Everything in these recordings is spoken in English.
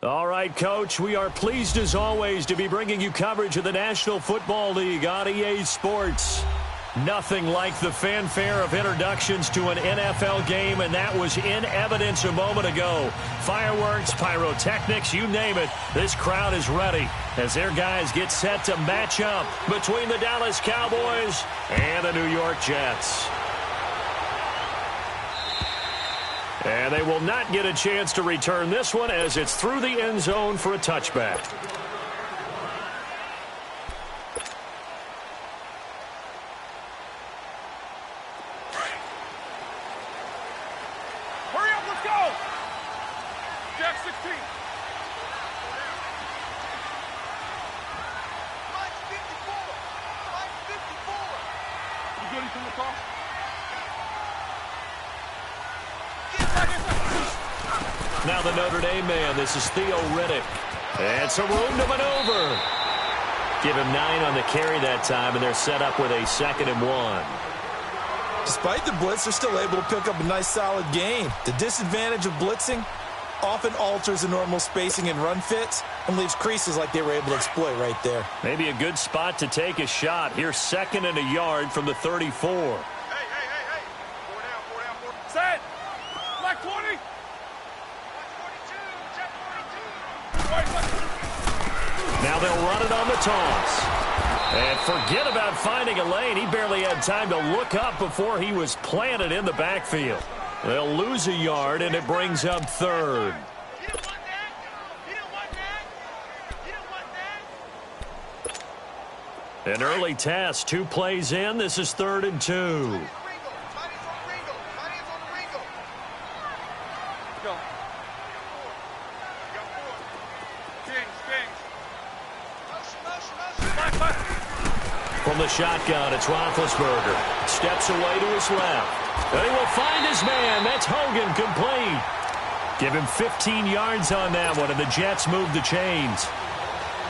All right, Coach, we are pleased as always to be bringing you coverage of the National Football League on EA Sports. Nothing like the fanfare of introductions to an NFL game, and that was in evidence a moment ago. Fireworks, pyrotechnics, you name it. This crowd is ready as their guys get set to match up between the Dallas Cowboys and the New York Jets. And they will not get a chance to return this one as it's through the end zone for a touchback. Hurry up, let's go! Jack 16. Mike 54. Mike 54. You good from the car? Now the Notre Dame man, this is Theo Riddick. And some room to maneuver. Give him 9 on the carry that time, and they're set up with a 2nd and 1. Despite the blitz, they're still able to pick up a nice solid gain. The disadvantage of blitzing often alters the normal spacing and run fits and leaves creases like they were able to exploit right there. Maybe a good spot to take a shot. Here's 2nd and a yard from the 34. Hey. 4 down. Set. Black 20. Now they'll run it on the toss. And forget about finding a lane. He barely had time to look up before he was planted in the backfield. They'll lose a yard, and it brings up 3rd. An early test, 2 plays in. This is 3rd and 2. From the shotgun, it's Roethlisberger. Steps away to his left. And he will find his man. That's Hogan, complete. Give him 15 yards on that one, and the Jets move the chains.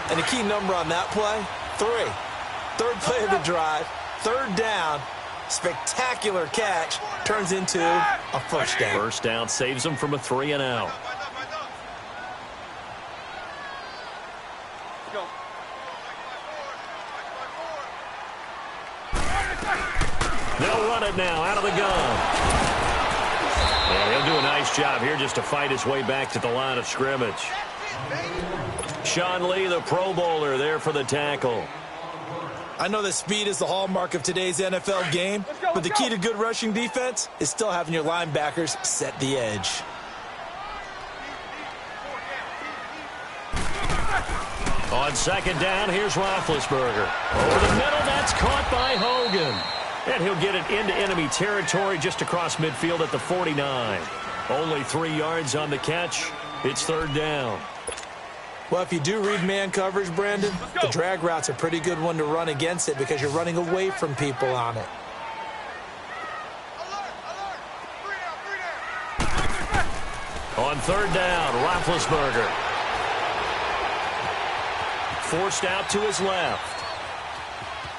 And the key number on that play, 3. 3rd play of the drive, 3rd down. Spectacular catch turns into a first down. First down saves them from a 3 and out. They'll run it now out of the gun. And he'll do a nice job here just to fight his way back to the line of scrimmage. Sean Lee, the Pro Bowler, there for the tackle. I know that speed is the hallmark of today's NFL game, but the key to good rushing defense is still having your linebackers set the edge. On 2nd down, here's Roethlisberger. Over the middle, that's caught by Hogan. And he'll get it into enemy territory just across midfield at the 49. Only 3 yards on the catch. It's 3rd down. Well, if you do read man coverage, Brandon, the drag route's a pretty good one to run against it because you're running away from people on it. On 3rd down, Roethlisberger. Forced out to his left.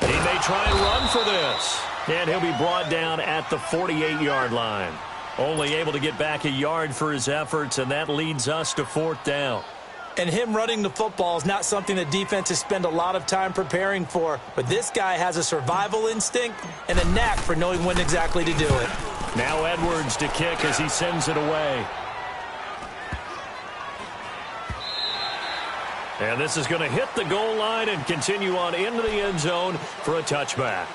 He may try and run for this. And he'll be brought down at the 48-yard line. Only able to get back a yard for his efforts, and that leads us to 4th down. And him running the football is not something that defenses spend a lot of time preparing for. But this guy has a survival instinct and a knack for knowing when exactly to do it. Now Edwards to kick as he sends it away. And this is going to hit the goal line and continue on into the end zone for a touchback.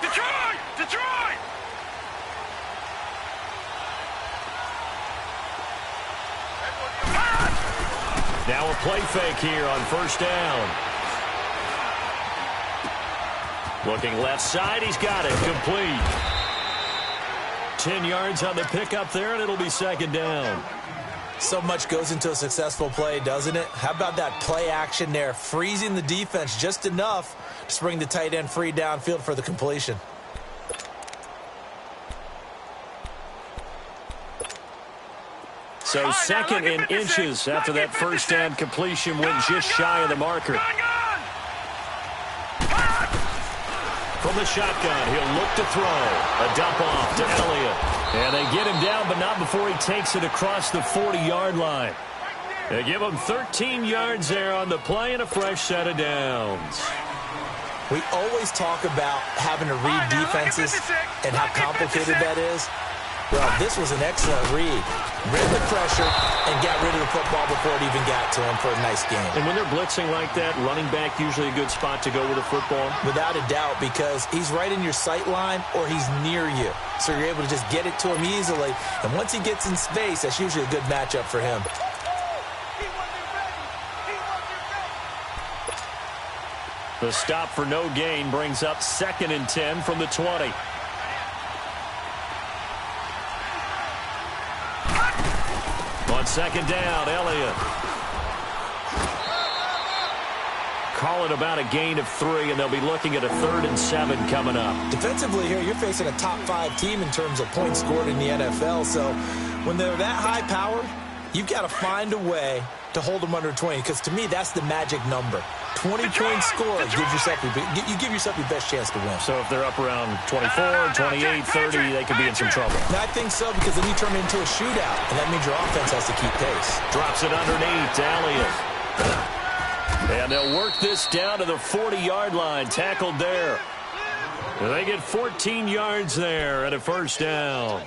Detroit! Now a play fake here on 1st down. Looking left side, he's got it, complete. 10 yards on the pickup there, and it'll be 2nd down. So much goes into a successful play, doesn't it? How about that play action there, freezing the defense just enough to bring the tight end free downfield for the completion. So 2nd and inches after that 1st down completion went just shy of the marker. from the shotgun. He'll look to throw. A dump off to Elliott. And they get him down, but not before he takes it across the 40-yard line. They give him 13 yards there on the play and a fresh set of downs. We always talk about having to read defenses and how complicated that is. Well, this was an excellent read. Read the pressure and got rid of the football before it even got to him for a nice game. And when they're blitzing like that, running back usually a good spot to go with a football? Without a doubt, because he's right in your sight line or he's near you. So you're able to just get it to him easily. And once he gets in space, that's usually a good matchup for him. The stop for no gain brings up 2nd and 10 from the 20. On 2nd down, Elliott. Call it about a gain of 3, and they'll be looking at a 3rd and 7 coming up. Defensively here, you're facing a top 5 team in terms of points scored in the NFL. So when they're that high powered, you've got to find a way to hold them under 20, because to me, that's the magic number. 20 points scored, you give yourself your best chance to win. So if they're up around 24, 28, 30, they could be in some trouble. No, I think so, because then you turn it into a shootout, and that means your offense has to keep pace. Drops it underneath to Elliott. And they'll work this down to the 40-yard line, tackled there. They get 14 yards there at a 1st down.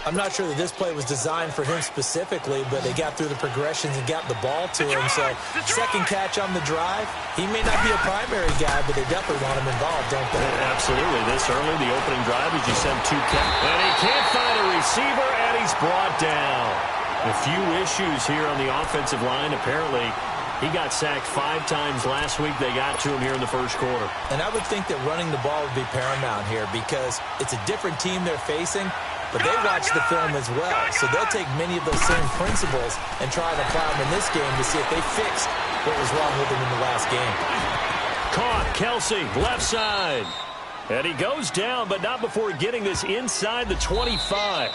I'm not sure that this play was designed for him specifically, but they got through the progressions and got the ball to him. So, 2nd catch on the drive. He may not be a primary guy, but they definitely want him involved, don't they? Absolutely. This early, the opening drive, as you said, 2 catches. And he can't find a receiver, and he's brought down. A few issues here on the offensive line. Apparently, he got sacked 5 times last week. They got to him here in the 1st quarter. And I would think that running the ball would be paramount here, because it's a different team they're facing, but they watch the film as well. So they'll take many of those same principles and try and apply them in this game to see if they fixed what was wrong with them in the last game. Caught, Kelsey, left side. And he goes down, but not before getting this inside the 25.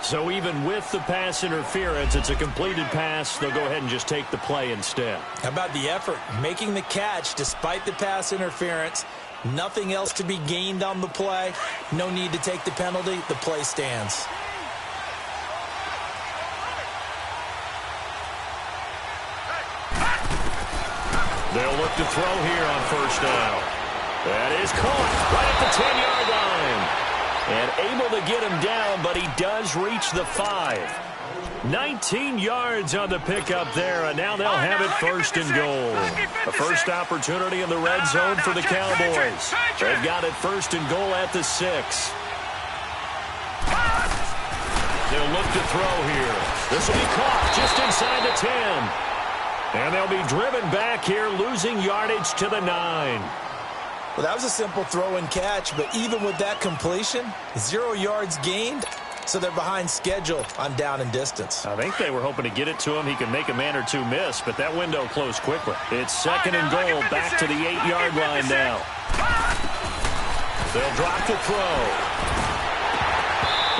So even with the pass interference, it's a completed pass. They'll go ahead and just take the play instead. How about the effort? Making the catch despite the pass interference. Nothing else to be gained on the play. No need to take the penalty. The play stands. They'll look to throw here on 1st down. That is caught right at the 10-yard line. And able to get him down, but he does reach the 5. 19 yards on the pickup there, and now they'll have it 1st and goal. The first opportunity in the red zone for the Cowboys. They've got it 1st and goal at the 6. They'll look to throw here. This will be caught just inside the 10. And they'll be driven back here, losing yardage to the 9. Well, that was a simple throw and catch, but even with that completion, 0 yards gained. So they're behind schedule on down and distance. I think they were hoping to get it to him. He could make a man or 2 miss, but that window closed quickly. It's 2nd and goal, back to the 8-yard line now. They'll drop the throw.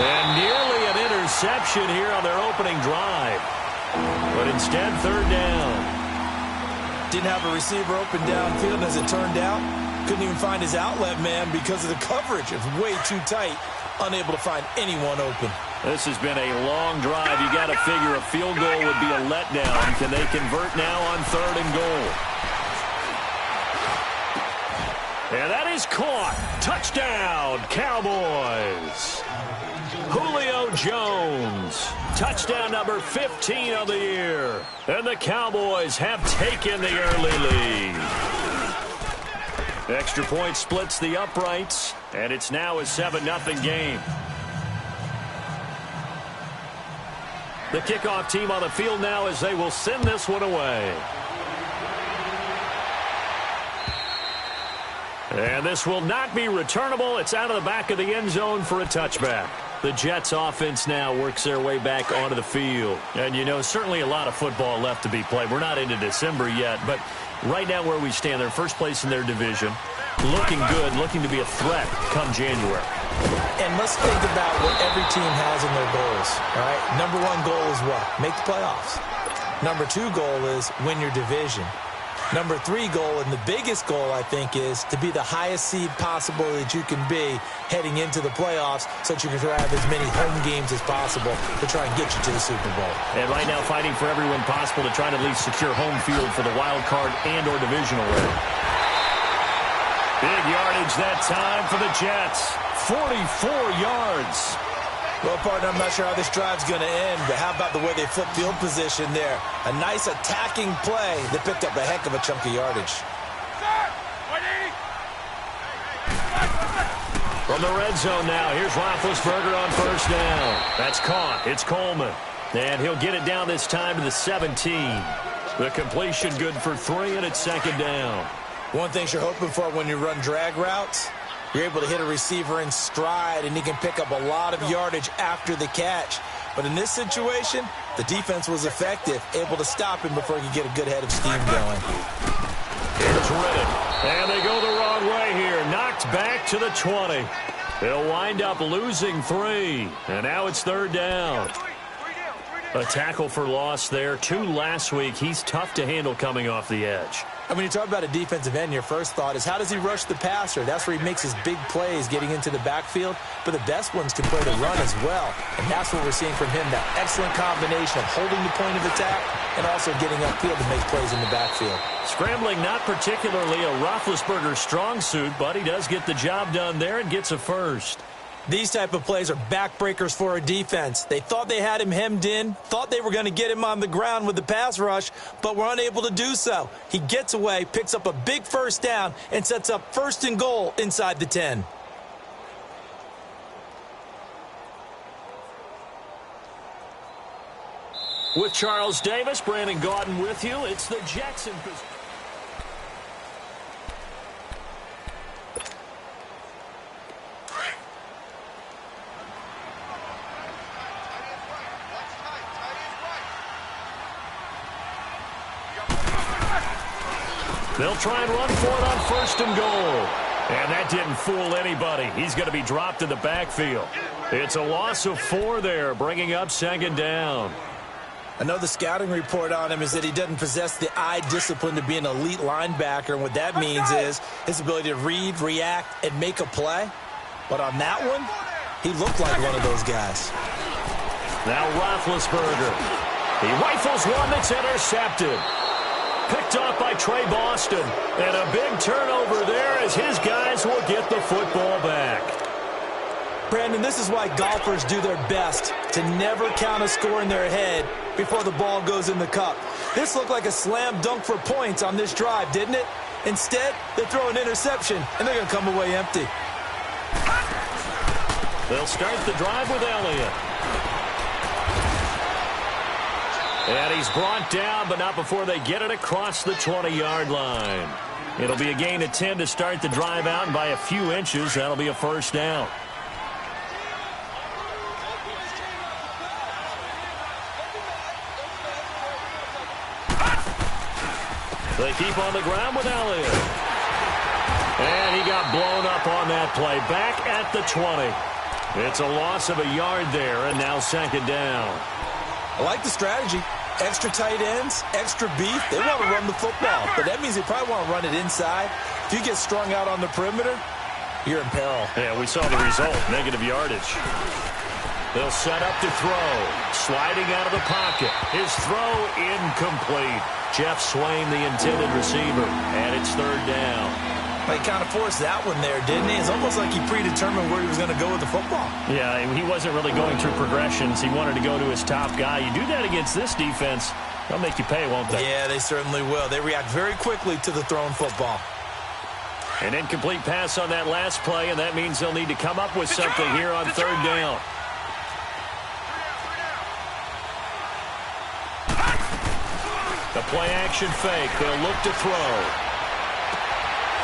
And nearly an interception here on their opening drive. But instead, 3rd down. Didn't have a receiver open downfield, as it turned out. Couldn't even find his outlet man because of the coverage. It's way too tight. Unable to find anyone open. This has been a long drive. You got to figure a field goal would be a letdown. Can they convert now on 3rd and goal? And that is caught. Touchdown, Cowboys. Julio Jones. Touchdown number 15 of the year. And the Cowboys have taken the early lead. Extra point splits the uprights, and it's now a 7-0 game. The kickoff team on the field now as they will send this one away. And this will not be returnable. It's out of the back of the end zone for a touchback. The Jets offense now works their way back onto the field. And, you know, certainly a lot of football left to be played. We're not into December yet, but right now where we stand, they're first place in their division. Looking good, looking to be a threat come January. And let's think about what every team has in their goals, all right? Number 1 goal is what? Make the playoffs. Number 2 goal is win your division. Number 3 goal, and the biggest goal, I think, is to be the highest seed possible that you can be heading into the playoffs so that you can have as many home games as possible to try and get you to the Super Bowl. And right now fighting for every win possible to try to at least secure home field for the wild card and or divisional win. Big yardage that time for the Jets. 44 yards. Well, partner, I'm not sure how this drive's going to end, but how about the way they flip field position there? A nice attacking play that picked up a heck of a chunk of yardage. From the red zone now, here's Roethlisberger on first down. That's caught. It's Coleman. And he'll get it down this time to the 17. The completion good for 3, and it's second down. One thing you're hoping for when you run drag routes, you're able to hit a receiver in stride, and he can pick up a lot of yardage after the catch. But in this situation, the defense was effective, able to stop him before he could get a good head of steam going. Here's Riddick. And they go the wrong way here. Knocked back to the 20. They'll wind up losing 3. And now it's third down. A tackle for loss there. 2 last week. He's tough to handle coming off the edge. And when you talk about a defensive end, your first thought is how does he rush the passer? That's where he makes his big plays getting into the backfield. But the best ones can play the run as well. And that's what we're seeing from him, that excellent combination of holding the point of attack and also getting upfield to make plays in the backfield. Scrambling, not particularly a Roethlisberger strong suit, but he does get the job done there and gets a first. These type of plays are backbreakers for a defense. They thought they had him hemmed in, thought they were going to get him on the ground with the pass rush, but were unable to do so. He gets away, picks up a big first down, and sets up 1st and goal inside the 10. With Charles Davis, Brandon Gaudin with you. It's the Jets in position. They'll try and run for it on 1st and goal. And that didn't fool anybody. He's going to be dropped in the backfield. It's a loss of 4 there, bringing up 2nd down. I know the scouting report on him is that he doesn't possess the eye discipline to be an elite linebacker. And what that means is his ability to read, react, and make a play. But on that one, he looked like one of those guys. Now Roethlisberger. He rifles one that's intercepted. Picked off by Trey Boston. And a big turnover there as his guys will get the football back. Brandon, this is why golfers do their best to never count a score in their head before the ball goes in the cup. This looked like a slam dunk for points on this drive, didn't it? Instead, they throw an interception, and they're going to come away empty. They'll start the drive with Elliott. And he's brought down, but not before they get it across the 20-yard line. It'll be a gain of 10 to start the drive out, and by a few inches, that'll be a first down. They keep on the ground with Elliott. And he got blown up on that play. Back at the 20. It's a loss of a yard there, and now 2nd down. I like the strategy. Extra tight ends, extra beef. They want to run the football, but that means they probably want to run it inside. If you get strung out on the perimeter, you're in peril. Yeah, we saw the result, negative yardage. They'll set up to throw. Sliding out of the pocket. His throw incomplete. Jeff Swain, the intended receiver, and it's 3rd down. He kind of forced that one there, didn't he? It's almost like he predetermined where he was going to go with the football. Yeah, he wasn't really going through progressions. He wanted to go to his top guy. You do that against this defense, they'll make you pay, won't they? Yeah, they certainly will. They react very quickly to the thrown football. An incomplete pass on that last play, and that means they'll need to come up with something here on 3rd down. The play-action fake. They'll look to throw.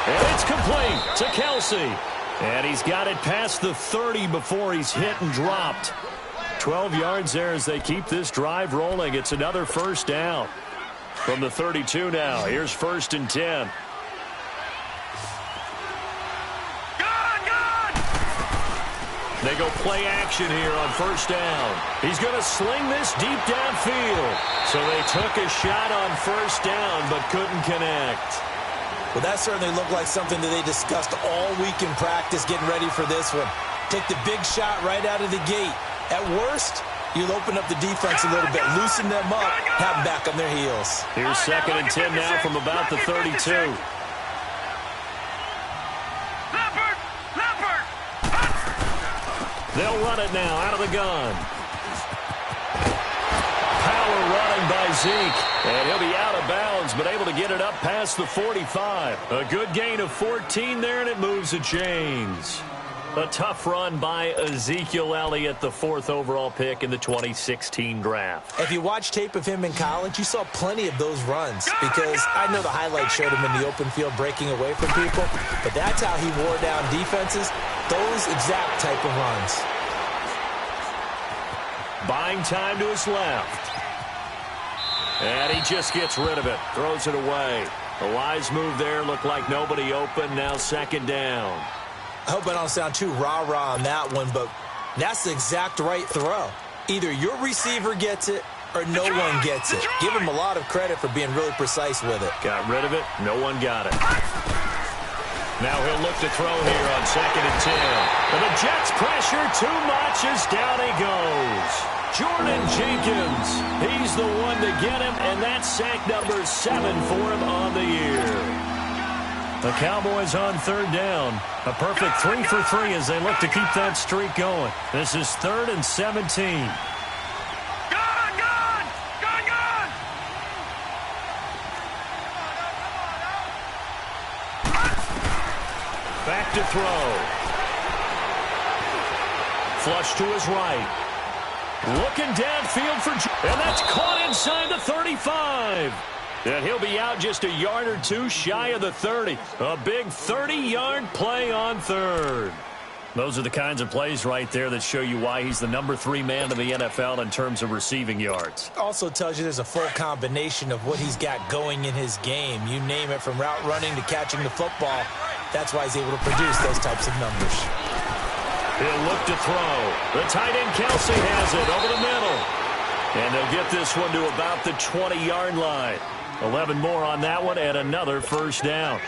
And it's complete to Kelsey. And he's got it past the 30 before he's hit and dropped. 12 yards there as they keep this drive rolling. It's another first down. From the 32 now, here's 1st and 10. They go play action here on first down. He's going to sling this deep downfield. So they took a shot on first down but couldn't connect. Well, that certainly looked like something that they discussed all week in practice getting ready for this one. Take the big shot right out of the gate. At worst, you'll open up the defense a little bit, loosen them up, have them back on their heels. Here's 2nd and 10 now from about the 32. They'll run it now out of the gun. Power running by Zeke. And he'll be out of bounds, but able to get it up past the 45. A good gain of 14 there, and it moves the chains. A tough run by Ezekiel Elliott, the 4th overall pick in the 2016 draft. If you watch tape of him in college, you saw plenty of those runs because I know the highlights showed him in the open field breaking away from people, but that's how he wore down defenses, those exact type of runs. Buying time to his left. And he just gets rid of it, throws it away. A wise move there, looked like nobody open, now 2nd down. I hope I don't sound too rah-rah on that one, but that's the exact right throw. Either your receiver gets it or no one gets it. Give him a lot of credit for being really precise with it. Got rid of it. No one got it. Now he'll look to throw here on 2nd and 10. And the Jets pressure too much as down he goes. Jordan Jenkins, he's the one to get him, and that's sack number 7 for him on the year. The Cowboys on 3rd down. A perfect 3 for 3 as they look to keep that streak going. This is 3rd and 17. Back to throw. Flush to his right. Looking downfield for... And that's caught inside the 35. And he'll be out just a yard or two shy of the 30. A big 30-yard play on 3rd. Those are the kinds of plays right there that show you why he's the number 3 man in the NFL in terms of receiving yards. Also tells you there's a full combination of what he's got going in his game. You name it, from route running to catching the football. That's why he's able to produce those types of numbers. He'll look to throw. The tight end Kelsey has it over the middle. And they'll get this one to about the 20-yard line. 11 more on that one and another first down.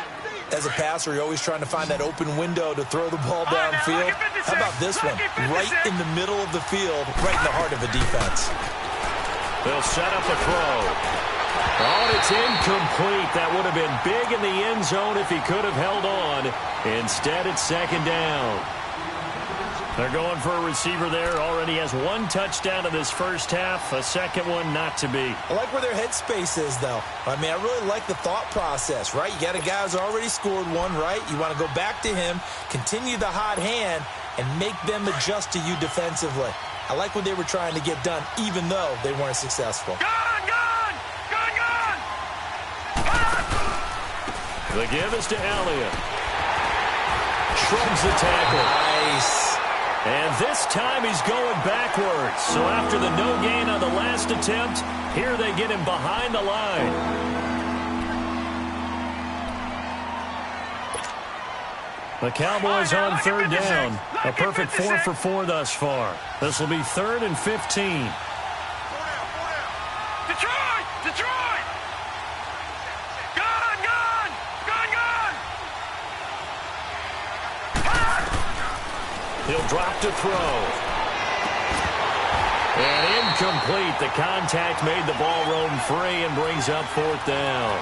As a passer, you're always trying to find that open window to throw the ball downfield. How about this one? Right in the middle of the field, right in the heart of the defense. They'll set up a throw. Oh, and it's incomplete. That would have been big in the end zone if he could have held on. Instead, it's 2nd down. They're going for a receiver there. Already has 1 touchdown in this first half. A second one not to be. I like where their headspace is, though. I mean, I really like the thought process, right? You got a guy who's already scored one, right? You want to go back to him, continue the hot hand, and make them adjust to you defensively. I like what they were trying to get done, even though they weren't successful. The give is to Elliott. Shrugs the tackle. Nice. And this time he's going backwards. So after the no gain on the last attempt, here they get him behind the line. The Cowboys on 3rd down. A perfect 4 for 4 thus far. This will be 3rd and 15. Detroit! He'll drop to throw. And incomplete. The contact made the ball roam free and brings up 4th down.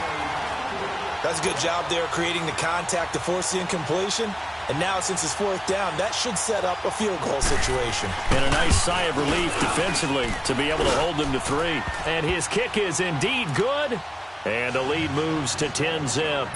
That's a good job there creating the contact to force the incompletion. And now, since it's 4th down, that should set up a field goal situation. And a nice sigh of relief defensively to be able to hold them to 3. And his kick is indeed good. And the lead moves to 10-zip.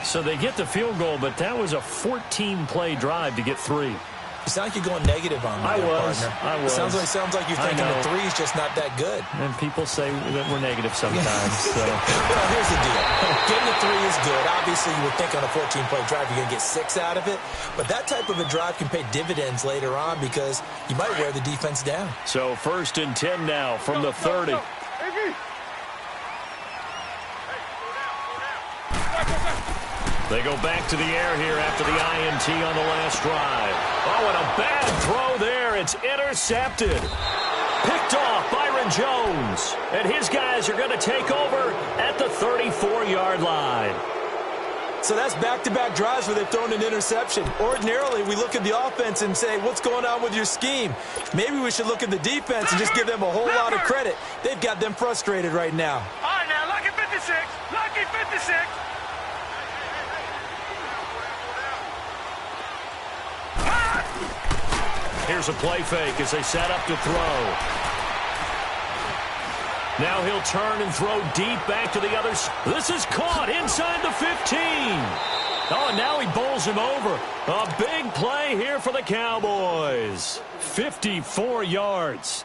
So they get the field goal, but that was a 14-play drive to get 3. You sound like you're going negative on me, partner. I was. It sounds like you're thinking the 3 is just not that good. And people say that we're negative sometimes. So. Well, here's the deal. Getting a 3 is good. Obviously, you would think on a 14-play drive you're going to get 6 out of it. But that type of a drive can pay dividends later on because you might wear the defense down. So 1st and 10 now from the 30. They go back to the air here after the INT on the last drive. Oh, and a bad throw there. It's intercepted. Picked off Byron Jones. And his guys are going to take over at the 34-yard line. So that's back-to-back drives where they've thrown an interception. Ordinarily, we look at the offense and say, what's going on with your scheme? Maybe we should look at the defense and just give them a whole lot of credit. They've got them frustrated right now. All right, now, lucky 56. Lucky 56. Here's a play fake as they set up to throw. Now he'll turn and throw deep back to the other side. This is caught inside the 15. Oh, and now he bowls him over. A big play here for the Cowboys. 54 yards.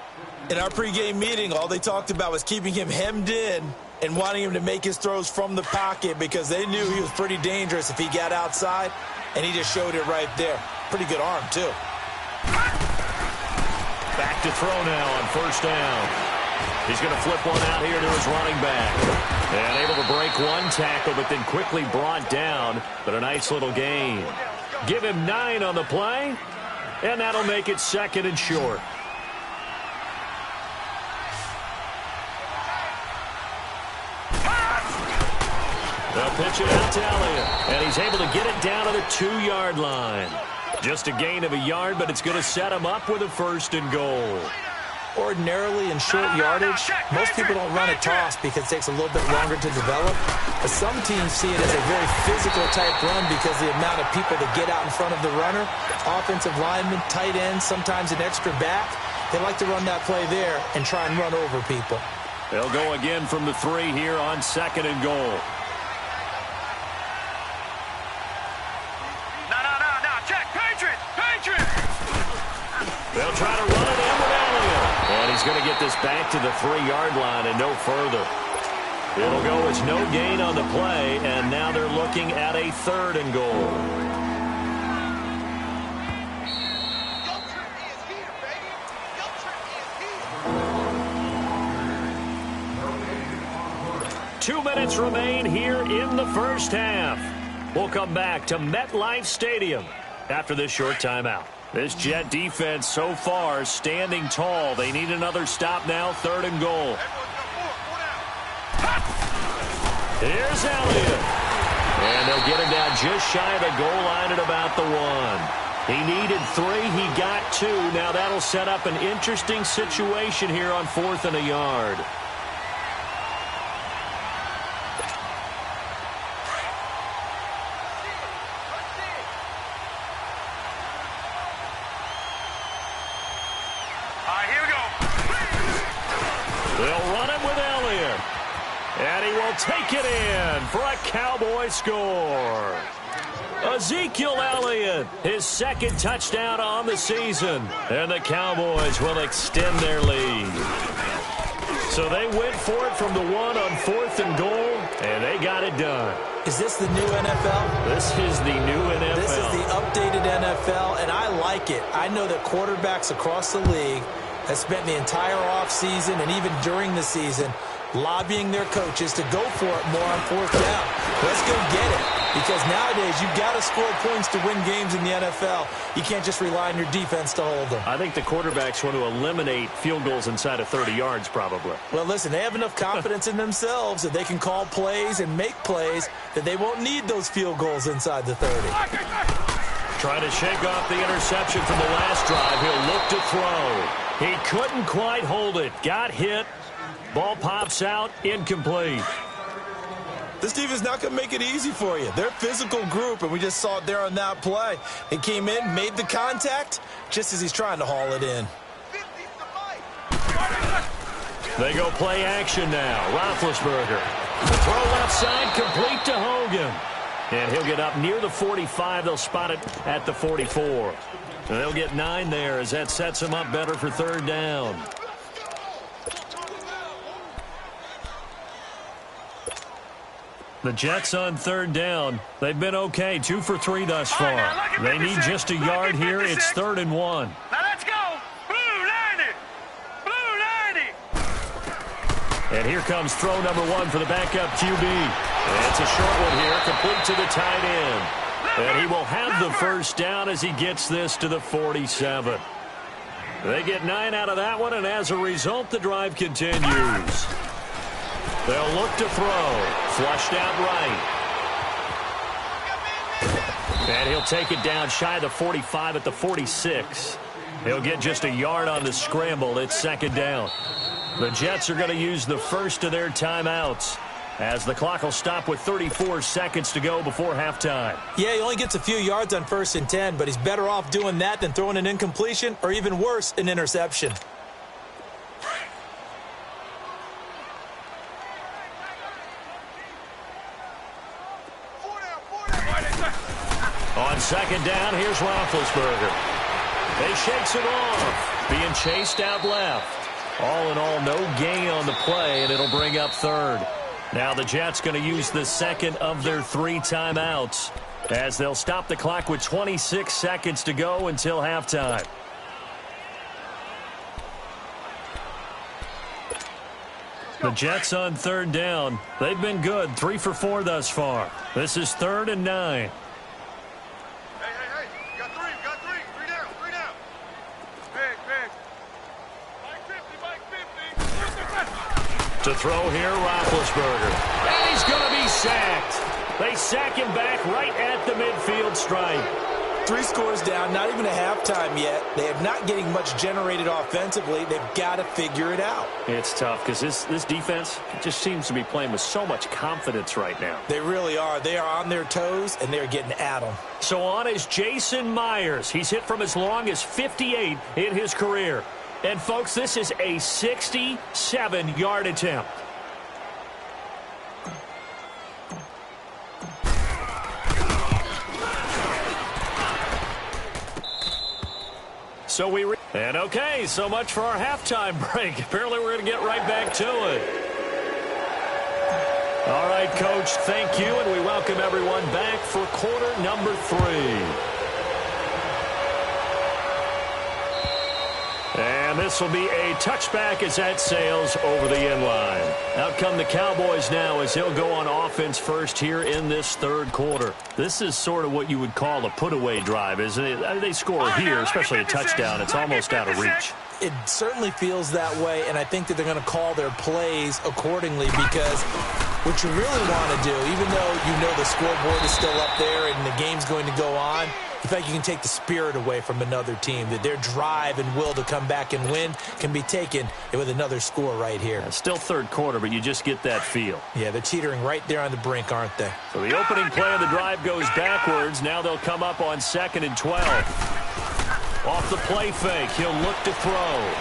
In our pregame meeting, all they talked about was keeping him hemmed in and wanting him to make his throws from the pocket because they knew he was pretty dangerous if he got outside, and he just showed it right there. Pretty good arm, too. Back to throw now on first down. He's going to flip one out here to his running back. And able to break one tackle, but then quickly brought down. But a nice little gain. Give him 9 on the play, and that'll make it second and short. They'll pitch it out to Elliott, and he's able to get it down to the 2-yard line. Just a gain of a yard, but it's going to set him up with a first and goal. Ordinarily in short yardage, most people don't run a toss because it takes a little bit longer to develop. But some teams see it as a very physical type run because the amount of people that get out in front of the runner, offensive linemen, tight ends, sometimes an extra back, they like to run that play there and try and run over people. They'll go again from the 3 here on second and goal. They'll try to run it in with Elliott. And he's going to get this back to the 3-yard line and no further. It'll go as no gain on the play, and now they're looking at a 3rd and goal. Your turn is here, baby. Your turn is here. 2 minutes remain here in the first half. We'll come back to MetLife Stadium after this short timeout. This Jet defense so far standing tall. They need another stop now, 3rd and goal. Here's Elliott. And they'll get him down just shy of the goal line at about the 1. He needed 3. He got 2. Now that'll set up an interesting situation here on 4th and a yard. Take it in for a Cowboy score. Ezekiel Elliott, his 2nd touchdown on the season. And the Cowboys will extend their lead. So they went for it from the 1 on 4th and goal, and they got it done. Is this the new NFL? This is the new NFL. This is the updated NFL, and I like it. I know that quarterbacks across the league have spent the entire offseason and even during the season lobbying their coaches to go for it more on 4th down. Let's go get it. Because nowadays, you've got to score points to win games in the NFL. You can't just rely on your defense to hold them. I think the quarterbacks want to eliminate field goals inside of 30 yards, probably. Well, listen, they have enough confidence in themselves that they can call plays and make plays that they won't need those field goals inside the 30. Trying to shake off the interception from the last drive. He'll look to throw. He couldn't quite hold it. Got hit. Ball pops out, incomplete. This team is not going to make it easy for you. They're a physical group, and we just saw it there on that play. He came in, made the contact, just as he's trying to haul it in. They go play action now. Roethlisberger. Throw left side, complete to Hogan. And he'll get up near the 45. They'll spot it at the 44. And they'll get 9 there as that sets him up better for 3rd down. The Jets on 3rd down. They've been okay, 2 for 3 thus far. They need just a yard here. It's 3rd and 1. Now let's go. Blue 90. Blue 90. And here comes throw number 1 for the backup QB. And it's a short one here, complete to the tight end. And he will have the first down as he gets this to the 47. They get 9 out of that one, and as a result, the drive continues. They'll look to throw. Flushed out right. And he'll take it down shy of the 45 at the 46. He'll get just a yard on the scramble. It's second down. The Jets are going to use the first of their timeouts, as the clock will stop with 34 seconds to go before halftime. Yeah, he only gets a few yards on 1st and 10, but he's better off doing that than throwing an incompletion or even worse, an interception. On second down, here's Roethlisberger. He shakes it off, being chased out left. All in all, no gain on the play, and it'll bring up third. Now the Jets going to use the second of their 3 timeouts, as they'll stop the clock with 26 seconds to go until halftime. The Jets on third down. They've been good, 3 for 4 thus far. This is 3rd and 9. To throw here, Roethlisberger. And he's going to be sacked. They sack him back right at the midfield stripe. 3 scores down, not even a halftime yet. They are not getting much generated offensively. They've got to figure it out. It's tough because this defense just seems to be playing with so much confidence right now. They really are. They are on their toes, and they're getting at them. So on is Jason Myers. He's hit from as long as 58 in his career. And, folks, this is a 67-yard attempt. And, okay, so much for our halftime break. Apparently we're going to get right back to it. All right, Coach, thank you, and we welcome everyone back for quarter number 3. And this will be a touchback as that sails over the end line. Out come the Cowboys now as they'll go on offense first here in this 3rd quarter. This is sort of what you would call a put-away drive, isn't it? I mean, they score here, especially a touchdown. It's almost out of reach. It certainly feels that way, and I think that they're going to call their plays accordingly, because what you really want to do, even though you know the scoreboard is still up there and the game's going to go on, in fact, you can take the spirit away from another team, that their drive and will to come back and win can be taken with another score right here. It's still 3rd quarter, but you just get that feel. Yeah, they're teetering right there on the brink, aren't they? So the opening play of the drive goes backwards. Now they'll come up on 2nd and 12. Off the play fake, he'll look to throw.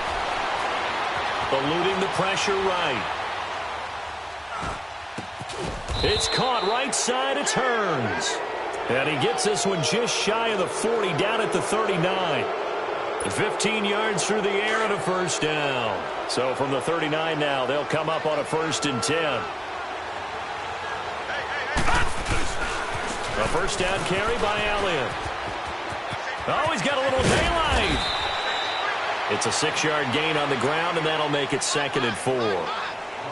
Eluding the pressure right. It's caught right side, it turns. And he gets this one just shy of the 40, down at the 39. 15 yards through the air and a first down. So from the 39 now, they'll come up on a 1st and 10. A first down carry by Elliott. Oh, he's got a little daylight. It's a 6-yard gain on the ground, and that'll make it 2nd and 4.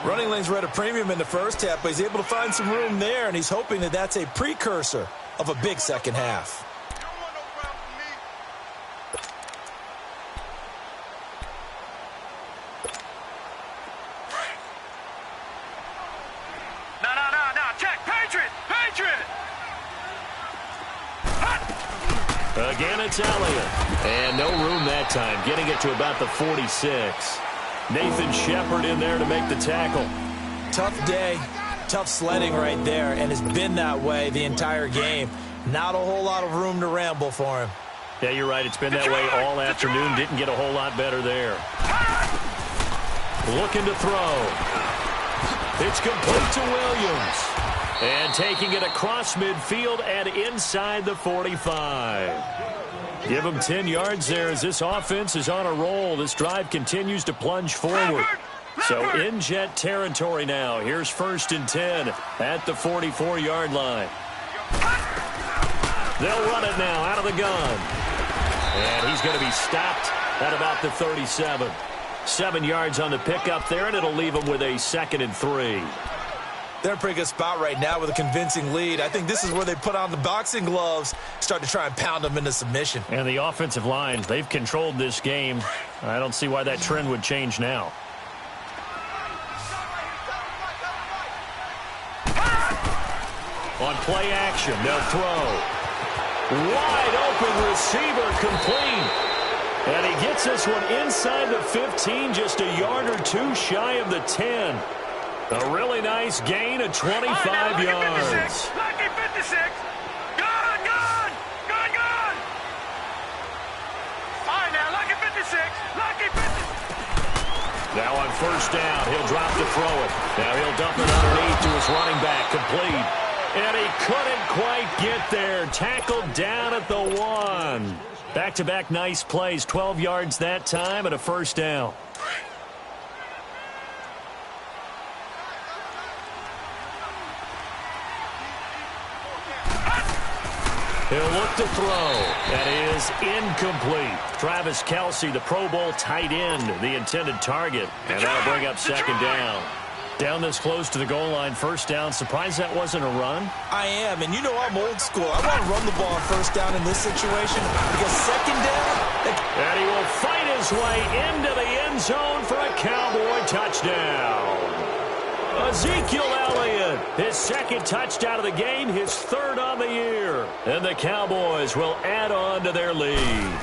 Running lanes were at a premium in the first half, but he's able to find some room there, and he's hoping that that's a precursor of a big second half. No, check, Patriot! Again, it's Elliott. And no room that time, getting it to about the 46. Nathan Shepard in there to make the tackle. Tough day, tough sledding right there, and it's been that way the entire game. Not a whole lot of room to ramble for him. Yeah, you're right. It's been that way all afternoon. Didn't get a whole lot better there. Looking to throw. It's complete to Williams. And taking it across midfield and inside the 45. Give him 10 yards there as this offense is on a roll. This drive continues to plunge forward. So in Jet territory now. Here's 1st and 10 at the 44-yard line. They'll run it now out of the gun. And he's going to be stopped at about the 37. 7 yards on the pickup there, and it'll leave him with a 2nd and 3. They're in a pretty good spot right now with a convincing lead. I think this is where they put on the boxing gloves, start to try and pound them into submission. And the offensive line, they've controlled this game. I don't see why that trend would change now. On play action, they'll throw. Wide open receiver complete. And he gets this one inside the 15, just a yard or two shy of the 10. A really nice gain of 25 yards. Lucky 56. Gone, gone, gone, gone. All right, now, lucky 56. Lucky 56. Now on first down, he'll drop to throw it. Now he'll dump it underneath to his running back, complete. And he couldn't quite get there. Tackled down at the 1. Back-to-back nice plays. 12 yards that time and a first down. He'll look to throw. That is incomplete. Travis Kelce, the Pro Bowl tight end, the intended target. And that'll bring up second down. Down this close to the goal line, first down. Surprised that wasn't a run? I am, and you know I'm old school. I want to run the ball on first down in this situation because second down... And he will fight his way into the end zone for a Cowboy touchdown. Ezekiel Elliott, his second touchdown of the game, his third on the year. And the Cowboys will add on to their lead.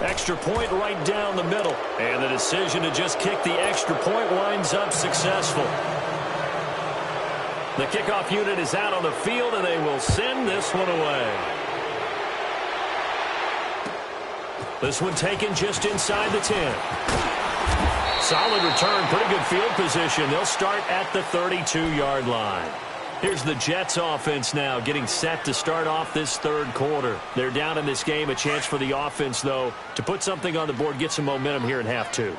Extra point right down the middle. And the decision to just kick the extra point winds up successful. The kickoff unit is out on the field, and they will send this one away. This one taken just inside the 10. Solid return, pretty good field position. They'll start at the 32-yard line. Here's the Jets offense now getting set to start off this third quarter. They're down in this game. A chance for the offense, though, to put something on the board, get some momentum here in half two.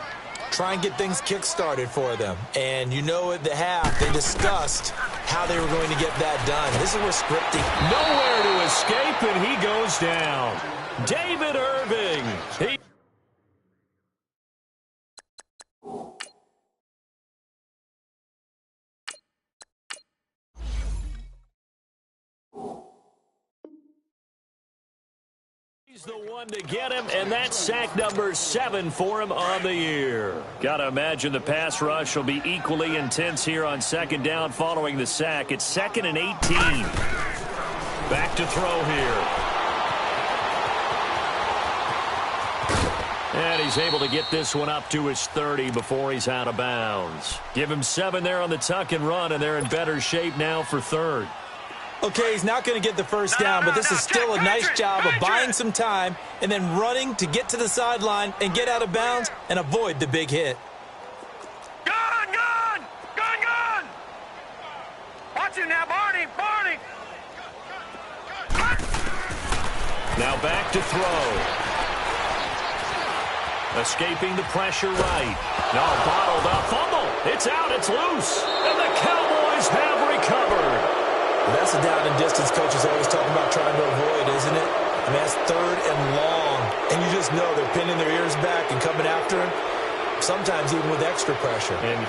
Try and get things kick-started for them. And you know at the half, they discussed how they were going to get that done. This is where scripting. Nowhere to escape, and he goes down. David Irving. He's the one to get him, and that's sack number 7 for him on the year. Got to imagine the pass rush will be equally intense here on second down following the sack. It's 2nd and 18. Back to throw here. And he's able to get this one up to his 30 before he's out of bounds. Give him 7 there on the tuck and run, and they're in better shape now for third. Okay, he's not going to get the first down, but this is still a nice job of buying some time and then running to get to the sideline and get out of bounds and avoid the big hit. Gone, gone, gone, gone. Watch him now, Barney, Barney. Now back to throw. Escaping the pressure right. No, bottled up. Fumble. It's out. It's loose. And the Cowboys have recovered. That's the down and distance coaches always talking about trying to avoid, isn't it? I mean, that's 3rd and long. And you just know they're pinning their ears back and coming after him, sometimes even with extra pressure. And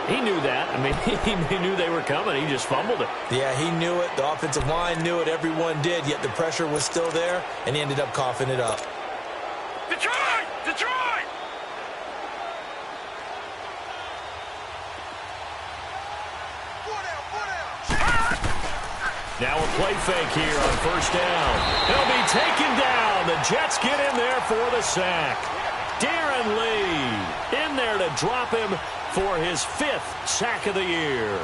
he knew that. I mean, he knew they were coming. He just fumbled it. Yeah, he knew it. The offensive line knew it. Everyone did, yet the pressure was still there, and he ended up coughing it up. Detroit! Detroit! Now a play fake here on first down. He'll be taken down. The Jets get in there for the sack. Darren Lee in there to drop him for his 5th sack of the year.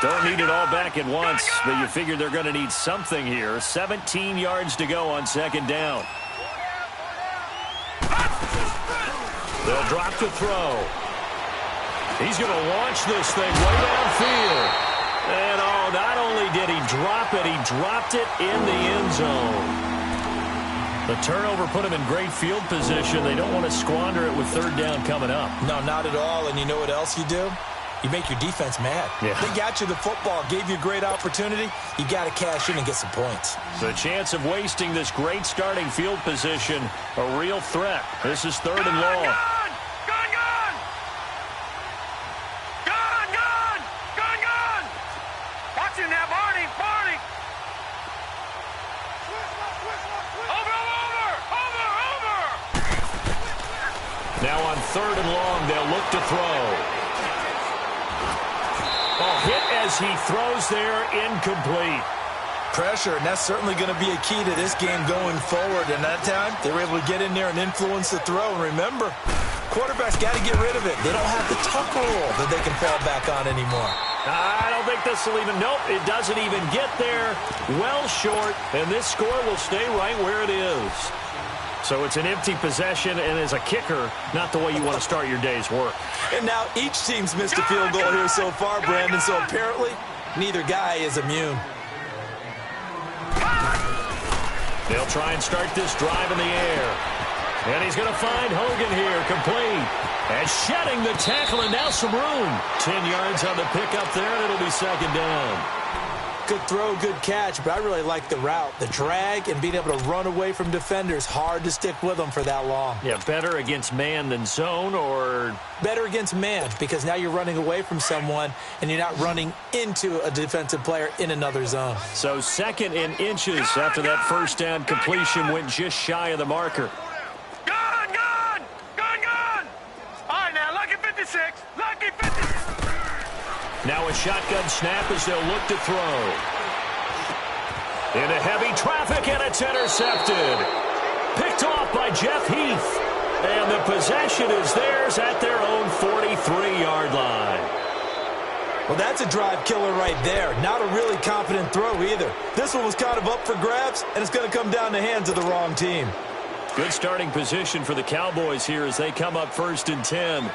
Don't need it all back at once, but you figure they're going to need something here. 17 yards to go on second down. They'll drop to throw. He's going to launch this thing way downfield. And, not only did he drop it, he dropped it in the end zone. The turnover put them in great field position. They don't want to squander it with third down coming up. No, not at all. And you know what else you do? You make your defense mad. Yeah. They got you the football, gave you a great opportunity. You got to cash in and get some points. The chance of wasting this great starting field position, a real threat. This is third and long. Watch him now, Barney. Over. Now on third and long, they'll look to throw. Hit as he throws there, incomplete. Pressure, and that's certainly going to be a key to this game going forward. And that time, they were able to get in there and influence the throw. And remember, quarterbacks got to get rid of it. They don't have the tuck rule that they can fall back on anymore. I don't think this will even, nope, it doesn't even get there. Well short, and this score will stay right where it is. So it's an empty possession, and as a kicker, not the way you want to start your day's work. And now each team's missed a field goal here so far, Brandon, so apparently neither guy is immune. They'll try and start this drive in the air. And he's going to find Hogan here, complete. And shedding the tackle, and now some room. 10 yards on the pickup there, and it'll be second down. Good throw, good catch, but I really like the route. The drag and being able to run away from defenders, hard to stick with them for that long. Yeah, better against man than zone, or? Better against man, because now you're running away from someone and you're not running into a defensive player in another zone. So second in inches after that first down completion went just shy of the marker. Gone! All right, now, lucky 56. Lucky 56. Now a shotgun snap as they'll look to throw. Into heavy traffic, and it's intercepted. Picked off by Jeff Heath. And the possession is theirs at their own 43-yard line. Well, that's a drive killer right there. Not a really confident throw either. This one was kind of up for grabs, and it's going to come down the hands of the wrong team. Good starting position for the Cowboys here as they come up first and 10.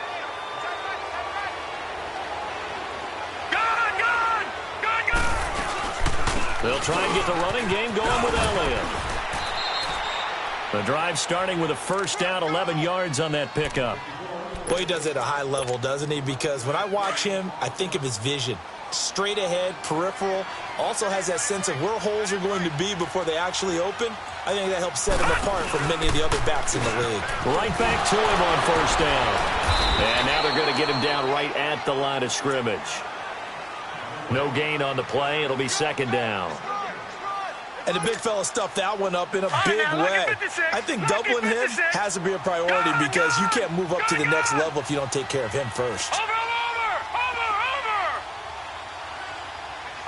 They'll try and get the running game going with Elliott. The drive starting with a first down, 11 yards on that pickup. Boy, he does it at a high level, doesn't he? Because when I watch him, I think of his vision. Straight ahead, peripheral. Also has that sense of where holes are going to be before they actually open. I think that helps set him apart from many of the other backs in the league. Right back to him on first down. And now they're going to get him down right at the line of scrimmage. No gain on the play. It'll be second down. And the big fella stuffed that one up in a big way. I think doubling him has to be a priority because you can't move up to the next level if you don't take care of him first. Over.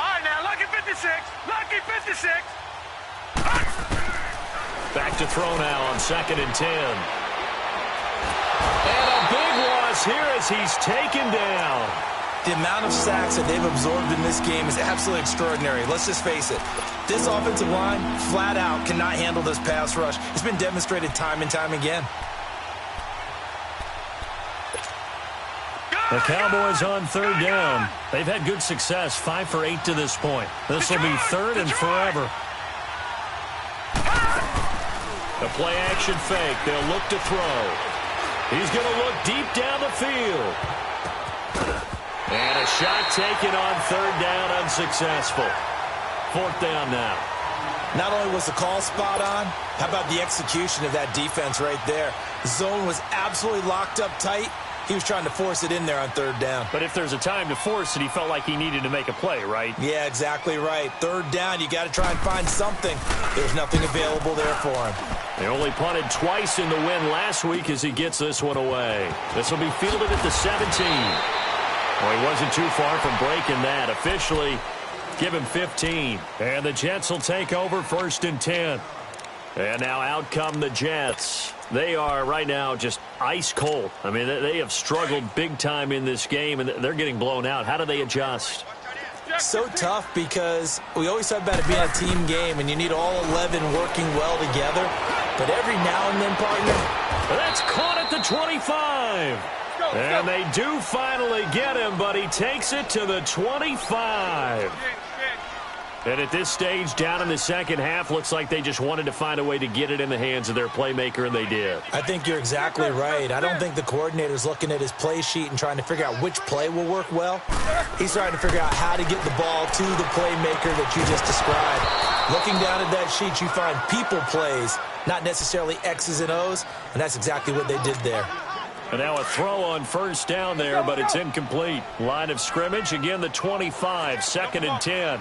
All right, now, lucky 56. Lucky 56. Back to throw now on second and 10. And a big loss here as he's taken down. The amount of sacks that they've absorbed in this game is absolutely extraordinary. Let's just face it. This offensive line, flat out, cannot handle this pass rush. It's been demonstrated time and time again. The Cowboys on third down. They've had good success, 5 for 8 to this point. This will be third and forever. The play-action fake. They'll look to throw. He's going to look deep down the field. And a shot taken on third down, unsuccessful. Fourth down now. Not only was the call spot on, how about the execution of that defense right there? The zone was absolutely locked up tight. He was trying to force it in there on third down. But if there's a time to force it, he felt like he needed to make a play, right? Yeah, exactly right. Third down, you got to try and find something. There's nothing available there for him. They only punted twice in the win last week as he gets this one away. This will be fielded at the 17. Well, he wasn't too far from breaking that. Officially, give him 15. And the Jets will take over first and 10. And now out come the Jets. They are right now just ice cold. I mean, they have struggled big time in this game, and they're getting blown out. How do they adjust? So tough because we always talk about it being a team game, and you need all 11 working well together. But every now and then, partner. That's caught at the 25. And they do finally get him, but he takes it to the 25. And at this stage, down in the second half, looks like they just wanted to find a way to get it in the hands of their playmaker, and they did. I think you're exactly right. I don't think the coordinator's looking at his play sheet and trying to figure out which play will work well. He's trying to figure out how to get the ball to the playmaker that you just described. Looking down at that sheet, you find people plays, not necessarily X's and O's, and that's exactly what they did there. And now a throw on first down there, but it's incomplete. Line of scrimmage, again the 25, 2nd and 10.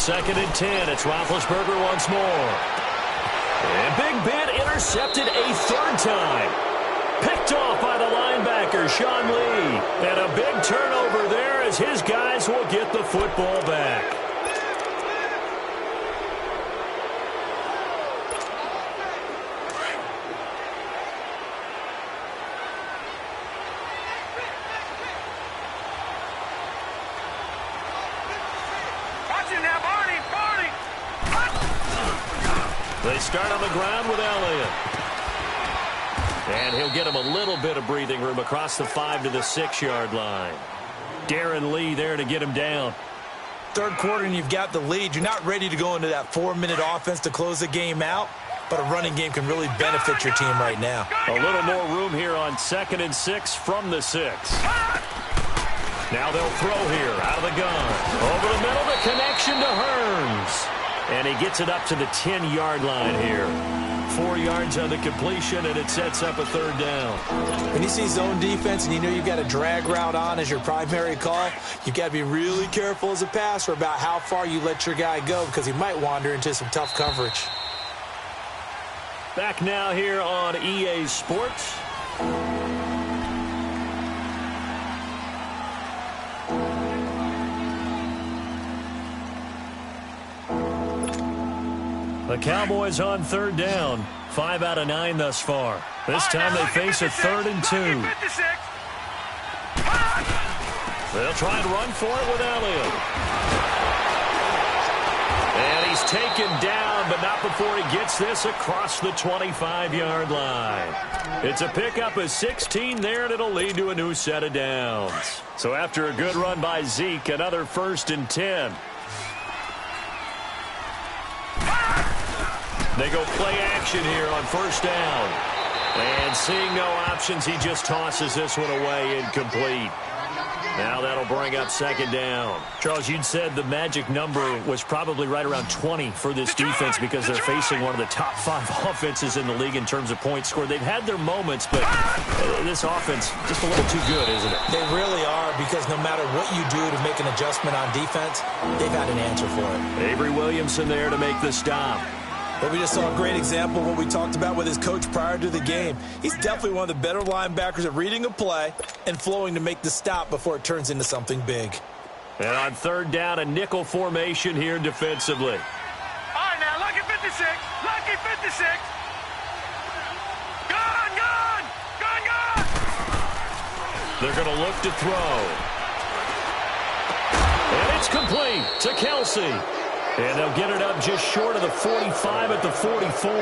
2nd and 10, it's Roethlisberger once more. And Big Ben intercepted a third time. Picked off by the linebacker, Sean Lee. And a big turnover there as his guys will get the football back. They start on the ground with Elliott. And he'll get him a little bit of breathing room across the 5 to the 6-yard line. Darren Lee there to get him down. Third quarter and you've got the lead. You're not ready to go into that 4-minute offense to close the game out, but a running game can really benefit your team right now. A little more room here on 2nd and 6 from the 6. Now they'll throw here out of the gun. Over the middle, the connection to Hearns. And he gets it up to the 10-yard line here. 4 yards on the completion, and it sets up a third down. When you see zone defense and you know you've got a drag route on as your primary call, you've got to be really careful as a passer about how far you let your guy go because he might wander into some tough coverage. Back now here on EA Sports. The Cowboys on third down. 5 out of 9 thus far. This time they face a 3rd and 2. They'll try and run for it with Elliott. And he's taken down, but not before he gets this across the 25-yard line. It's a pickup of 16 there, and it'll lead to a new set of downs. So after a good run by Zeke, another 1st and 10. They go play action here on first down. And seeing no options, he just tosses this one away, incomplete. Now that'll bring up 2nd down. Charles, you'd said the magic number was probably right around 20 for this defense because they're facing one of the top 5 offenses in the league in terms of points scored. They've had their moments, but this offense just a little too good, isn't it? They really are, because no matter what you do to make an adjustment on defense, they've had an answer for it. Avery Williamson there to make the stop. But we just saw a great example of what we talked about with his coach prior to the game. He's definitely one of the better linebackers at reading a play and flowing to make the stop before it turns into something big. And on 3rd down, a nickel formation here defensively. All right, now, lucky 56. Lucky 56. Gone, gone. Gone, gone. They're going to look to throw. And it's complete to Kelsey. And they'll get it up just short of the 45 at the 44.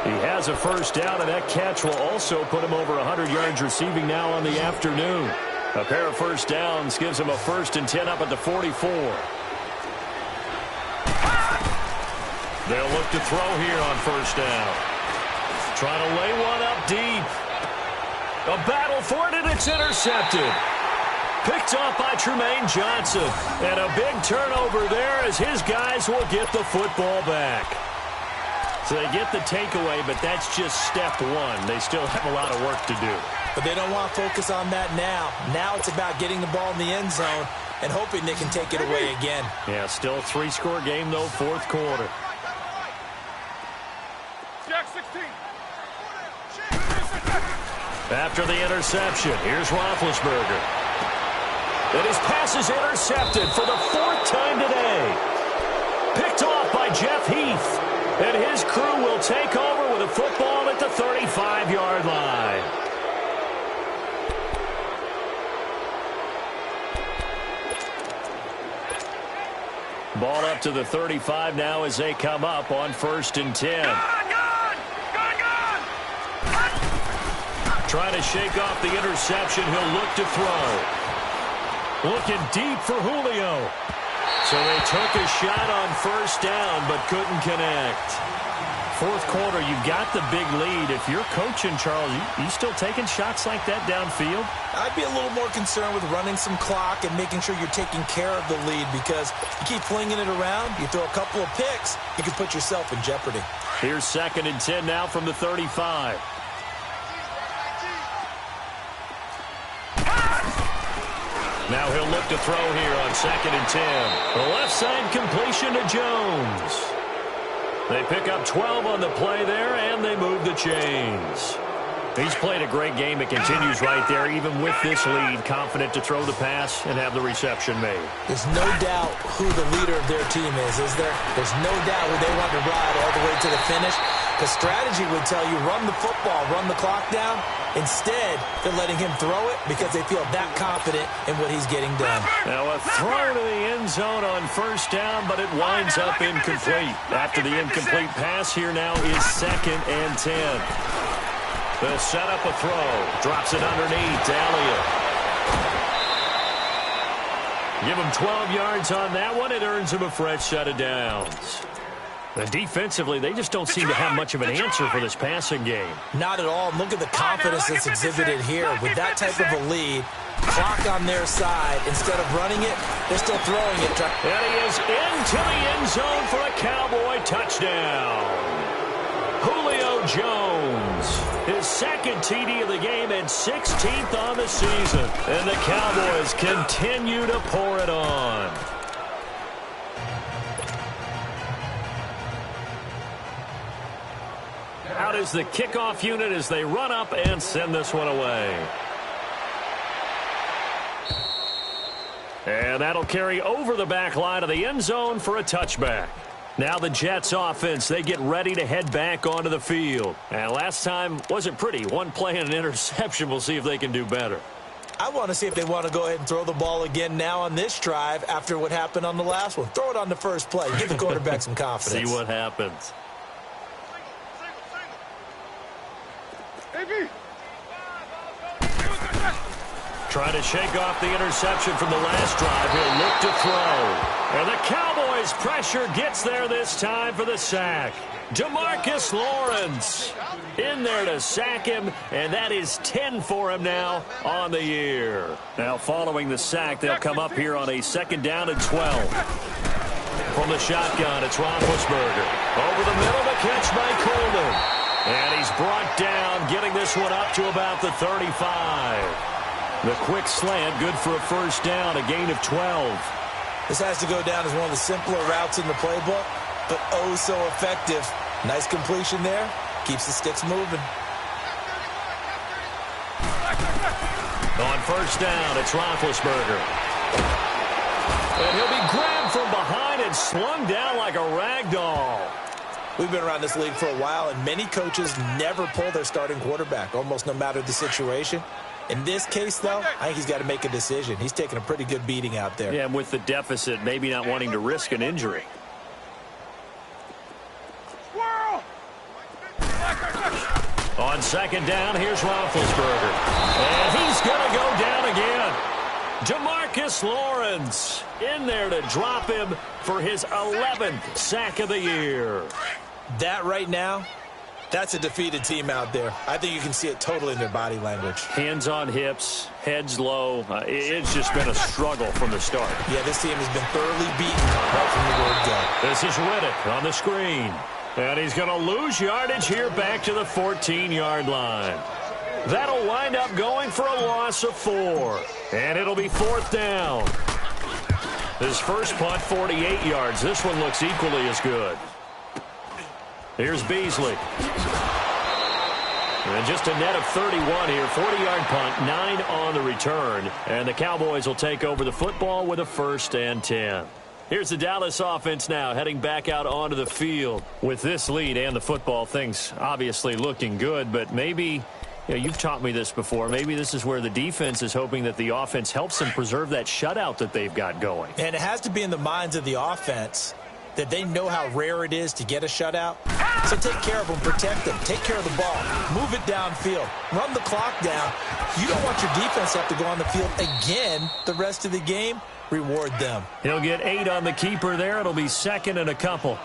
He has a first down, and that catch will also put him over 100 yards receiving now on the afternoon. A pair of first downs gives him a 1st and 10 up at the 44. They'll look to throw here on first down. Trying to lay one up deep. A battle for it, and it's intercepted. Picked off by Tremaine Johnson. And a big turnover there as his guys will get the football back. So they get the takeaway, but that's just step 1. They still have a lot of work to do. But they don't want to focus on that now. Now it's about getting the ball in the end zone and hoping they can take it away again. Yeah, still a 3-score game, though, 4th quarter. Jack 16. After the interception, here's Roethlisberger. And his pass is intercepted for the 4th time today. Picked off by Jeff Heath. And his crew will take over with a football at the 35-yard line. Ball up to the 35 now as they come up on 1st and 10. Trying to shake off the interception. He'll look to throw. Looking deep for Julio. So they took a shot on first down, but couldn't connect. Fourth quarter, you've got the big lead. If you're coaching, Charles, you still taking shots like that downfield? I'd be a little more concerned with running some clock and making sure you're taking care of the lead, because you keep flinging it around, you throw a couple of picks, you can put yourself in jeopardy. Here's 2nd and 10 now from the 35. Now he'll look to throw here on 2nd and 10. The left side completion to Jones. They pick up 12 on the play there, and they move the chains. He's played a great game. It continues right there, even with this lead, confident to throw the pass and have the reception made. There's no doubt who the leader of their team is there? There's no doubt who they want to ride all the way to the finish. Because strategy would tell you, run the football, run the clock down. Instead, they're letting him throw it because they feel that confident in what he's getting done. Now a throw to the end zone on first down, but it winds up incomplete. After the incomplete pass, here now is 2nd and 10. The set up a throw. Drops it underneath to Elliott. Give him 12 yards on that one. It earns him a fresh set of downs. And defensively, they just don't seem to have much of an answer for this passing game. Not at all. Look at the confidence that's exhibited here. With that type of a lead, clock on their side, instead of running it, they're still throwing it. And he is into the end zone for a Cowboy touchdown. Julio Jones, his 2nd TD of the game and 16th on the season. And the Cowboys continue to pour it on. Out is the kickoff unit as they run up and send this one away. And that'll carry over the back line of the end zone for a touchback. Now the Jets offense, they get ready to head back onto the field. And last time wasn't pretty. One play and an interception. We'll see if they can do better. I want to see if they want to go ahead and throw the ball again now on this drive after what happened on the last one. Throw it on the first play. Give the quarterback some confidence. See what happens. Trying to shake off the interception from the last drive. He'll look to throw. And the Cowboys' pressure gets there this time for the sack. DeMarcus Lawrence in there to sack him, and that is 10 for him now on the year. Now following the sack, they'll come up here on a 2nd down and 12. From the shotgun, it's Roethlisberger. Over the middle, the catch by Coleman. And he's brought down, getting this one up to about the 35. The quick slant, good for a first down, a gain of 12. This has to go down as one of the simpler routes in the playbook, but oh so effective. Nice completion there. Keeps the sticks moving. On first down, it's Roethlisberger. And he'll be grabbed from behind and slung down like a rag doll. We've been around this league for a while, and many coaches never pull their starting quarterback, almost no matter the situation. In this case, though, I think he's got to make a decision. He's taking a pretty good beating out there. Yeah, and with the deficit, maybe not wanting to risk an injury. On 2nd down, here's Roethlisberger. And he's going to go down again. DeMarcus Lawrence in there to drop him for his 11th sack of the year. That right now, that's a defeated team out there. I think you can see it totally in their body language. Hands on hips, heads low. It's just been a struggle from the start. Yeah, this team has been thoroughly beaten right from the word go. This is Riddick on the screen. And he's going to lose yardage here back to the 14-yard line. That'll wind up going for a loss of 4. And it'll be 4th down. His first punt, 48 yards. This one looks equally as good. Here's Beasley. And just a net of 31 here. 40-yard punt, 9 on the return. And the Cowboys will take over the football with a 1st and 10. Here's the Dallas offense now heading back out onto the field. With this lead and the football, things obviously looking good. But maybe, you've taught me this before, maybe this is where the defense is hoping that the offense helps them preserve that shutout that they've got going. And it has to be in the minds of the offense that they know how rare it is to get a shutout. So take care of them, protect them, take care of the ball, move it downfield, run the clock down. You don't want your defense to have to go on the field again the rest of the game. Reward them. He'll get 8 on the keeper there. It'll be second and a couple.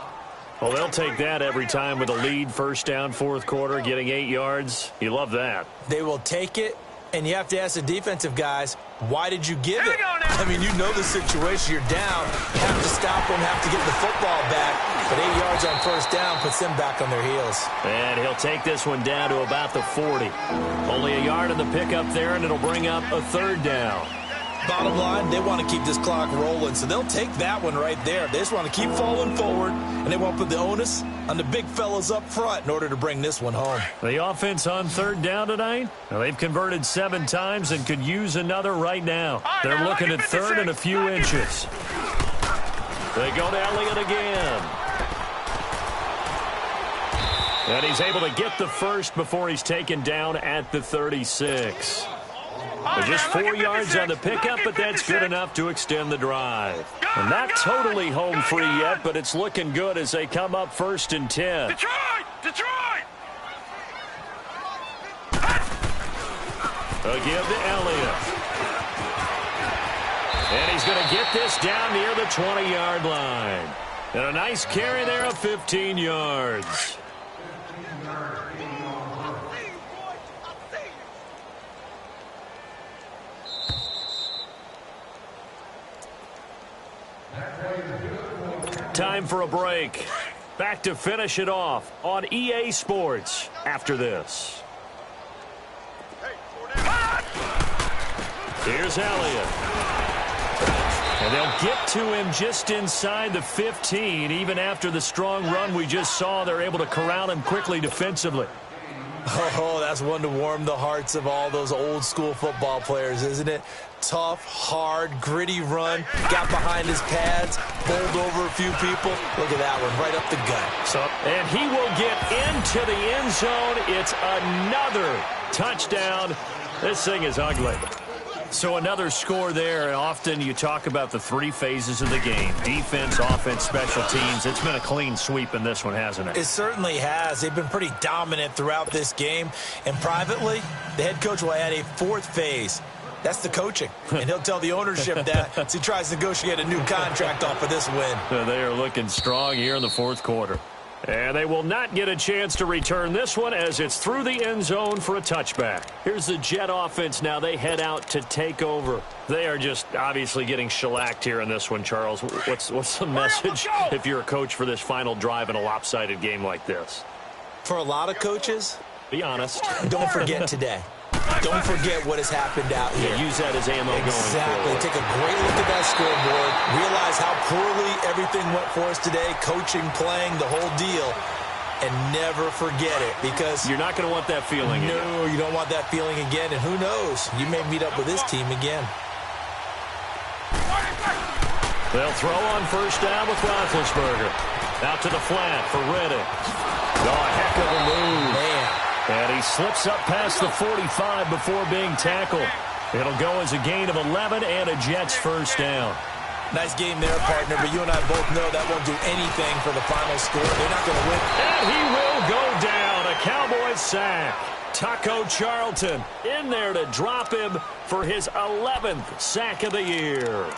Well, they'll take that every time with a lead, first down, fourth quarter, getting 8 yards. You love that. They will take it, and you have to ask the defensive guys, why did you give it? I mean, you know the situation. You're down, have to stop them, have to get the football back. But 8 yards on first down puts them back on their heels. And he'll take this one down to about the 40. Only a yard in the pickup there, and it'll bring up a third down. Bottom line, they want to keep this clock rolling, so they'll take that one right there. They just want to keep falling forward, and they want to put the onus on the big fellas up front in order to bring this one home. The offense on third down tonight, well, they've converted 7 times and could use another right now. They're looking at third and a few inches. They go to Elliott again. And he's able to get the first before he's taken down at the 36. Just 4 yards on the pickup, but that's good enough to extend the drive. And not totally home free yet, but it's looking good as they come up first and 10. Detroit! A give to Elliott. And he's going to get this down near the 20-yard line. And a nice carry there of 15 yards. Time for a break. Back to finish it off on EA Sports after this. Here's Elliott. And they'll get to him just inside the 15. Even after the strong run we just saw, they're able to corral him quickly defensively. Oh, that's one to warm the hearts of all those old-school football players, isn't it? Tough, hard, gritty run. Got behind his pads, bowled over a few people. Look at that one, right up the gut. And he will get into the end zone. It's another touchdown. This thing is ugly. So another score there, and often you talk about the 3 phases of the game. Defense, offense, special teams. It's been a clean sweep in this one, hasn't it? It certainly has. They've been pretty dominant throughout this game. And privately, the head coach will add a 4th phase. That's the coaching. And he'll tell the ownership that as he tries to negotiate a new contract off of this win. They are looking strong here in the fourth quarter. And they will not get a chance to return this one as it's through the end zone for a touchback. Here's the Jet offense now. They head out to take over. They are just obviously getting shellacked here in this one, Charles. What's the message if you're a coach for this final drive in a lopsided game like this? For a lot of coaches, be honest. Don't forget today. Don't forget what has happened out here. Yeah, use that as ammo going forward. Exactly. Take a great look at that scoreboard. Realize how poorly everything went for us today. Coaching, playing, the whole deal. And never forget it because you're not going to want that feeling again. No, you don't want that feeling again. And who knows? You may meet up with this team again. They'll throw on first down with Roethlisberger. Out to the flat for Reddick. Oh, a heck of a move. Man. And he slips up past the 45 before being tackled. It'll go as a gain of 11 and a Jets first down. Nice game there, partner, but you and I both know that won't do anything for the final score. They're not going to win. And he will go down. A Cowboys sack. Taco Charlton in there to drop him for his 11th sack of the year.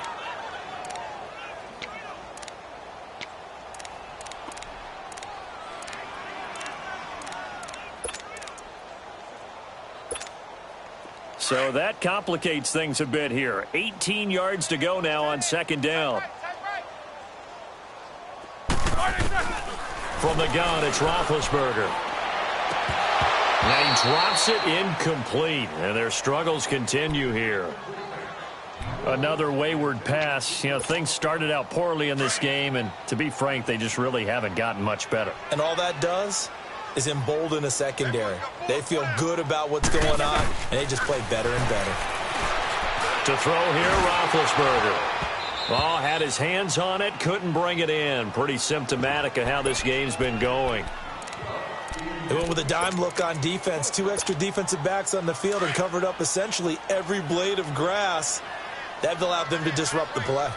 So that complicates things a bit here. 18 yards to go now on second down. From the gun, it's Roethlisberger. Now he drops it incomplete, and their struggles continue here. Another wayward pass. You know, things started out poorly in this game, and to be frank, they just really haven't gotten much better. And all that does is embolden a secondary. They feel good about what's going on, and they just play better and better. To throw here, Roethlisberger. Oh, had his hands on it, couldn't bring it in. Pretty symptomatic of how this game's been going. They went with a dime look on defense. 2 extra defensive backs on the field and covered up essentially every blade of grass. That allowed them to disrupt the play.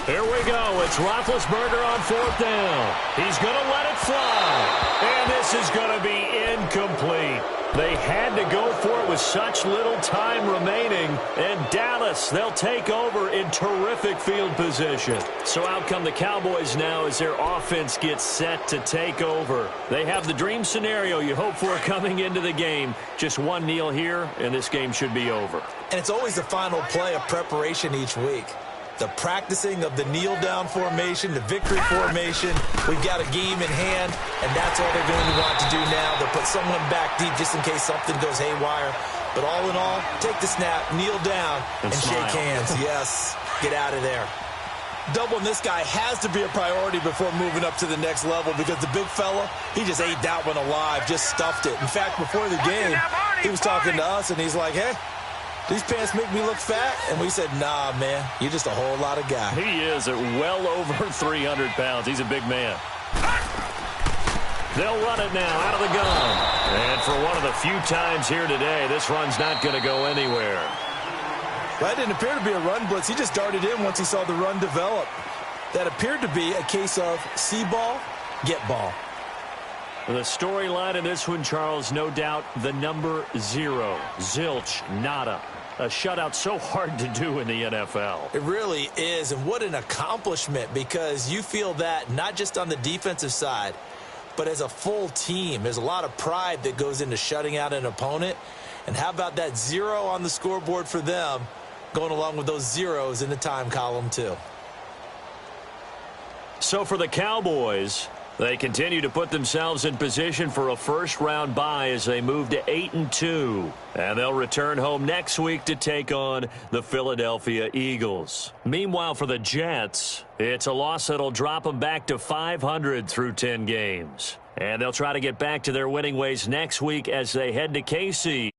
Here we go. It's Roethlisberger on 4th down. He's going to let it fly. And this is going to be incomplete. They had to go for it with such little time remaining. And Dallas, they'll take over in terrific field position. So out come the Cowboys now as their offense gets set to take over. They have the dream scenario you hope for coming into the game. Just one kneel here, and this game should be over. And it's always the final play of preparation each week. The practicing of the kneel-down formation, the victory formation. We've got a game in hand, and that's all they're going to want to do now. They'll put someone back deep just in case something goes haywire. But all in all, take the snap, kneel down, and shake hands. Yes, get out of there. Doubling this guy has to be a priority before moving up to the next level because the big fella, he just ate that one alive, just stuffed it. In fact, before the game, he was talking to us, and he's like, hey, these pants make me look fat? And we said, nah, man, you're just a whole lot of guy. He is at well over 300 pounds. He's a big man. They'll run it now out of the gun. And for one of the few times here today, this run's not going to go anywhere. That didn't appear to be a run blitz. He just darted in once he saw the run develop. That appeared to be a case of see ball, get ball. The storyline in this one, Charles, no doubt the number 0. Zilch, nada. A shutout so hard to do in the NFL. It really is, and what an accomplishment, because you feel that not just on the defensive side, but as a full team. There's a lot of pride that goes into shutting out an opponent. And how about that 0 on the scoreboard for them, going along with those zeros in the time column too. So for the Cowboys, they continue to put themselves in position for a first-round bye as they move to 8-2. And they'll return home next week to take on the Philadelphia Eagles. Meanwhile, for the Jets, it's a loss that'll drop them back to 500 through 10 games. And they'll try to get back to their winning ways next week as they head to KC.